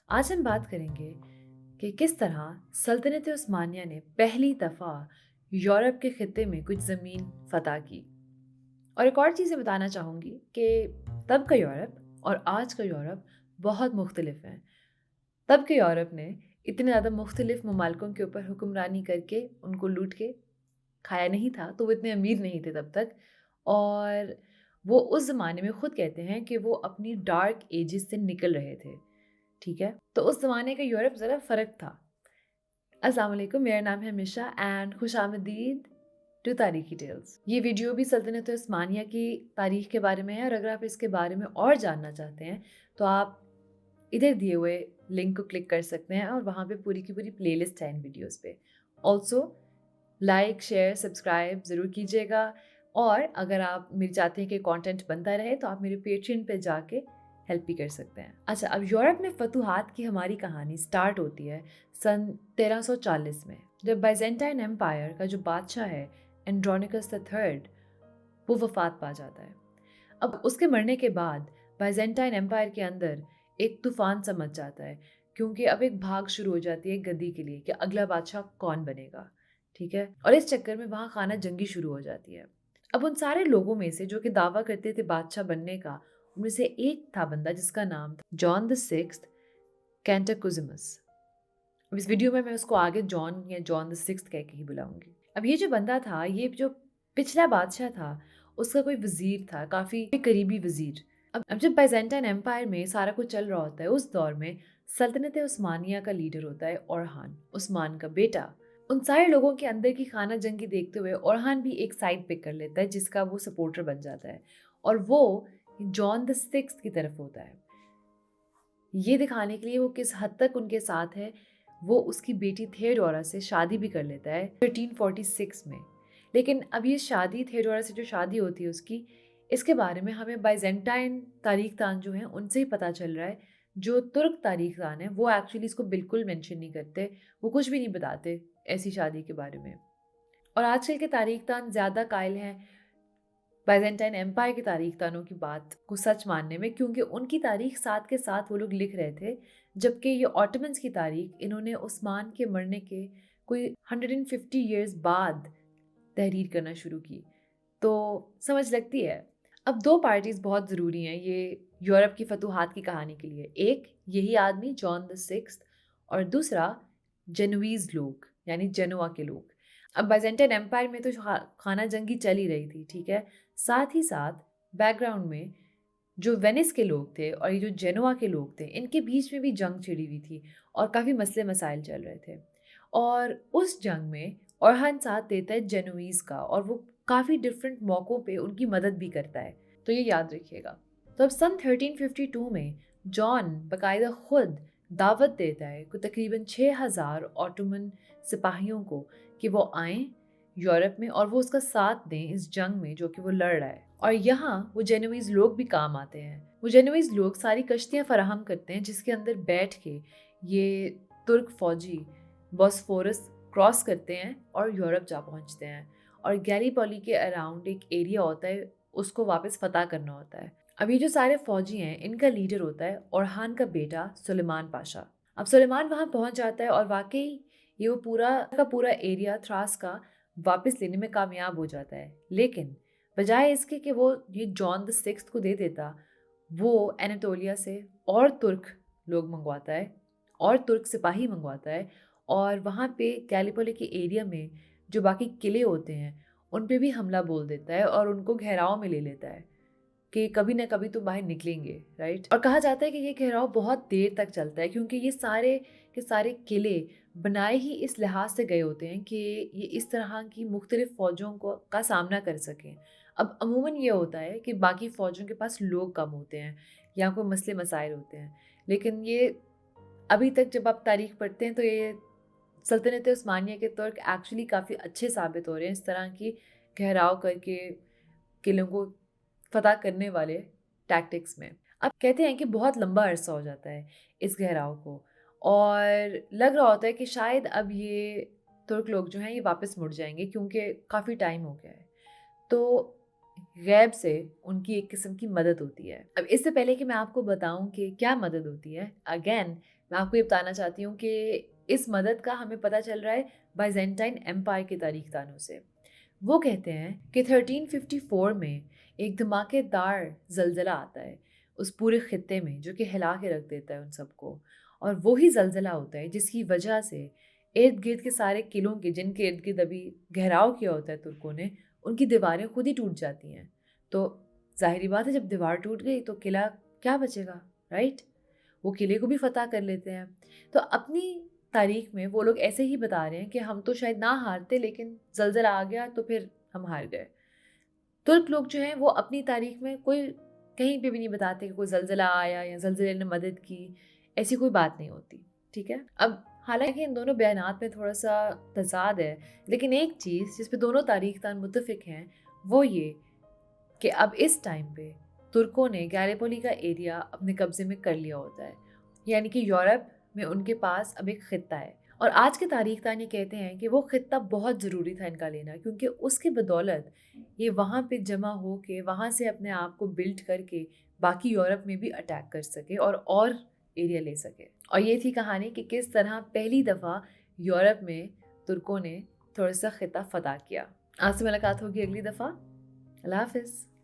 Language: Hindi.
आज हम बात करेंगे कि किस तरह सल्तनत उस्मानिया ने पहली दफ़ा यूरोप के खित्ते में कुछ ज़मीन फ़तह की। और एक और चीज़ ये बताना चाहूँगी कि तब का यूरोप और आज का यूरोप बहुत मुख्तलिफ हैं। तब के यूरोप ने इतने ज़्यादा मुख्तलिफ ममालिकों के ऊपर हुक्मरानी करके उनको लूट के खाया नहीं था, तो वो इतने अमीर नहीं थे तब तक। और वो उस ज़माने में खुद कहते हैं कि वो अपनी डार्क एजेस से निकल रहे थे। ठीक है, तो उस ज़माने का यूरोप ज़रा फ़र्क था। अस्सलाम वालेकुम, मेरा नाम है मिशा एंड खुशामदीद टू तारीखी टेल्स। ये वीडियो भी सल्तनत उस्मानिया की तारीख के बारे में है, और अगर आप इसके बारे में और जानना चाहते हैं तो आप इधर दिए हुए लिंक को क्लिक कर सकते हैं और वहाँ पे पूरी की पूरी प्लेलिस्ट है इन वीडियोस पे। ऑल्सो लाइक शेयर सब्सक्राइब ज़रूर कीजिएगा, और अगर आप मेरे चाहते हैं कि कंटेंट बनता रहे तो आप मेरे पेट्रियन पे जाके हेल्प भी कर सकते हैं। अच्छा, अब यूरोप में फतूहात की हमारी कहानी स्टार्ट होती है सन 1340 में, जब बाइजेंटाइन एम्पायर का जो बादशाह है एंड्रोनिकस द थर्ड, वो वफात पा जाता है। अब उसके मरने के बाद बाइजेंटाइन एम्पायर के अंदर एक तूफान सा मच जाता है, क्योंकि अब एक भाग शुरू हो जाती है गद्दी के लिए कि अगला बादशाह कौन बनेगा। ठीक है, और इस चक्कर में वहाँ खाना जंगी शुरू हो जाती है। अब उन सारे लोगों में से जो कि दावा करते थे बादशाह बनने का, उनमें से एक था बंदा जिसका नाम था जॉन द सिक्स्थ कैंटकुज़मस। अब इस वीडियो में मैं उसको आगे जॉन या जॉन द सिक्स्थ कह के ही बुलाऊंगी। अब ये जो बंदा था, ये जो पिछला बादशाह था, उसका कोई वजीर था, काफ़ी करीबी वजीर। अब जब बाइजेंटाइन एम्पायर में सारा कुछ चल रहा होता है, उस दौर में सल्तनत उस्मानिया का लीडर होता है ओरहान, उस्मान का बेटा। उन सारे लोगों के अंदर की खाना जंगी देखते हुए ओरहान भी एक साइड पिक कर लेता है, जिसका वो सपोर्टर बन जाता है, और वो जॉन द सिक्स्थ की तरफ होता है। ये दिखाने के लिए वो किस हद तक उनके साथ है, वो उसकी बेटी थियोडोरा से शादी भी कर लेता है 1346 में। लेकिन अब ये शादी, थियोडोरा से जो शादी होती है उसकी, इसके बारे में हमें बाइजेंटाइन तारीखदान जो हैं उनसे ही पता चल रहा है। जो तुर्क तारीखदान है वो एक्चुअली इसको बिल्कुल मेंशन नहीं करते, वो कुछ भी नहीं बताते ऐसी शादी के बारे में। और आजकल के तारीखदान ज़्यादा कायल हैं बाइजेंटाइन एम्पायर की तारीखदानों की बात को सच मानने में, क्योंकि उनकी तारीख साथ के साथ वो लोग लिख रहे थे, जबकि ये ऑटोमन्स की तारीख इन्होंने उस्मान के मरने के कोई 150 ईयर्स बाद तहरीर करना शुरू की। तो समझ लगती है। अब दो पार्टीज़ बहुत ज़रूरी हैं ये यूरोप की फतूहात की कहानी के लिए। एक यही आदमी जॉन द सिक्स्थ, और दूसरा जेनुइज लोग यानी जेनोआ के लोग। अब बाइजेंटाइन एम्पायर में तो खाना जंगी चल ही रही थी, ठीक है। साथ ही साथ बैकग्राउंड में जो वेनिस के लोग थे और ये जो जेनोआ के लोग थे, इनके बीच में भी जंग छिड़ी हुई थी और काफ़ी मसले मसाइल चल रहे थे। और उस जंग में ओरहान साथ देता है जेनोइज का, और वो काफ़ी डिफरेंट मौक़ों पे उनकी मदद भी करता है, तो ये याद रखिएगा। तो अब सन 1352 में जॉन बाकायदा खुद दावत देता है को तकरीबन 6000 ऑटोमन सिपाहियों को कि वो आएँ यूरोप में और वो उसका साथ दें इस जंग में जो कि वो लड़ रहा है। और यहाँ वो जेनोइज लोग भी काम आते हैं। वो जेनोइज लोग सारी कश्तियाँ फराहम करते हैं जिसके अंदर बैठ के ये तुर्क फौजी बॉस्फोरस क्रॉस करते हैं और यूरोप जा पहुंचते हैं। और गैलीपोली के अराउंड एक एरिया होता है, उसको वापस फतह करना होता है। अब ये जो सारे फौजी हैं, इनका लीडर होता है ओरहान का बेटा सुलेमान पाशा। अब सुलेमान वहाँ पहुँच जाता है और वाकई ये वो पूरा का पूरा एरिया थ्रास का वापस लेने में कामयाब हो जाता है। लेकिन बजाय इसके कि वो ये जॉन द सिक्स्थ को दे देता, वो एनाटोलिया से और तुर्क लोग मंगवाता है और तुर्क सिपाही मंगवाता है, और वहाँ पे गैलीपोली के एरिया में जो बाकी किले होते हैं उन पे भी हमला बोल देता है और उनको घेराव में ले लेता है कि कभी ना कभी तो बाहर निकलेंगे, राइट। और कहा जाता है कि ये घेराव बहुत देर तक चलता है, क्योंकि ये सारे के सारे किले बनाए ही इस लिहाज से गए होते हैं कि ये इस तरह की मुख्तलिफ फ़ौजों को का सामना कर सकें। अब अमूमन ये होता है कि बाकी फ़ौजों के पास लोग कम होते हैं या कोई मसले मसाइल होते हैं, लेकिन ये अभी तक जब आप तारीख पढ़ते हैं तो ये सल्तनत उस्मानिया के तुर्क एक्चुअली काफ़ी अच्छे साबित हो रहे हैं इस तरह की घेराव करके किलों को फतह करने वाले टैक्टिक्स में। अब कहते हैं कि बहुत लंबा अरसा हो जाता है इस घेराव को, और लग रहा होता है कि शायद अब ये तुर्क लोग जो हैं ये वापस मुड़ जाएंगे, क्योंकि काफ़ी टाइम हो गया है। तो गैब से उनकी एक किस्म की मदद होती है। अब इससे पहले कि मैं आपको बताऊं कि क्या मदद होती है, अगेन मैं आपको ये बताना चाहती हूँ कि इस मदद का हमें पता चल रहा है बाइजेंटाइन एम्पायर के तारीखदानों से। वो कहते हैं कि 1354 में एक धमाकेदार ज़लज़ला आता है उस पूरे खित्ते में, जो कि हिला के रख देता है उन सबको। और वो ही ज़लज़ला होता है जिसकी वजह से इर्द-गिर्द के सारे किलों के, जिनके इर्द-गिर्द अभी घेराव किया होता है तुर्कों ने, उनकी दीवारें खुद ही टूट जाती हैं। तो ज़ाहिर-सी बात है, जब दीवार टूट गई तो किला क्या बचेगा, राइट? वो किले को भी फ़तह कर लेते हैं। तो अपनी तारीख में वो लोग ऐसे ही बता रहे हैं कि हम तो शायद ना हारते, लेकिन ज़लज़ला आ गया तो फिर हम हार गए। तुर्क लोग जो हैं वो अपनी तारीख में कोई कहीं पे भी नहीं बताते कि कोई ज़लज़ला आया या ज़लज़ले ने मदद की, ऐसी कोई बात नहीं होती, ठीक है? अब हालाँकि इन दोनों बयानात में थोड़ा-सा तज़ाद है, लेकिन एक चीज़ जिस पे दोनों तारीख़दान मुत्तफ़िक हैं, वो ये कि अब इस टाइम पे तुर्कों ने गैलिपोली का एरिया अपने कब्ज़े में कर लिया होता है। यानी कि यूरोप में उनके पास अब एक ख़ित्ता है, और आज के तारीख़दान ये कहते हैं कि वो ख़ित्ता बहुत ज़रूरी था इनका लेना, क्योंकि उसकी बदौलत ये वहाँ पे जमा हो के वहाँ से अपने आप को बिल्ड करके बाकी यूरोप में भी अटैक कर सके और एरिया ले सके। और ये थी कहानी कि किस तरह पहली दफ़ा यूरोप में तुर्कों ने थोड़ा-सा ख़ित्ता फ़तह किया। आपसे मुलाकात होगी अगली दफ़ा। अल्लाह हाफ़िज़।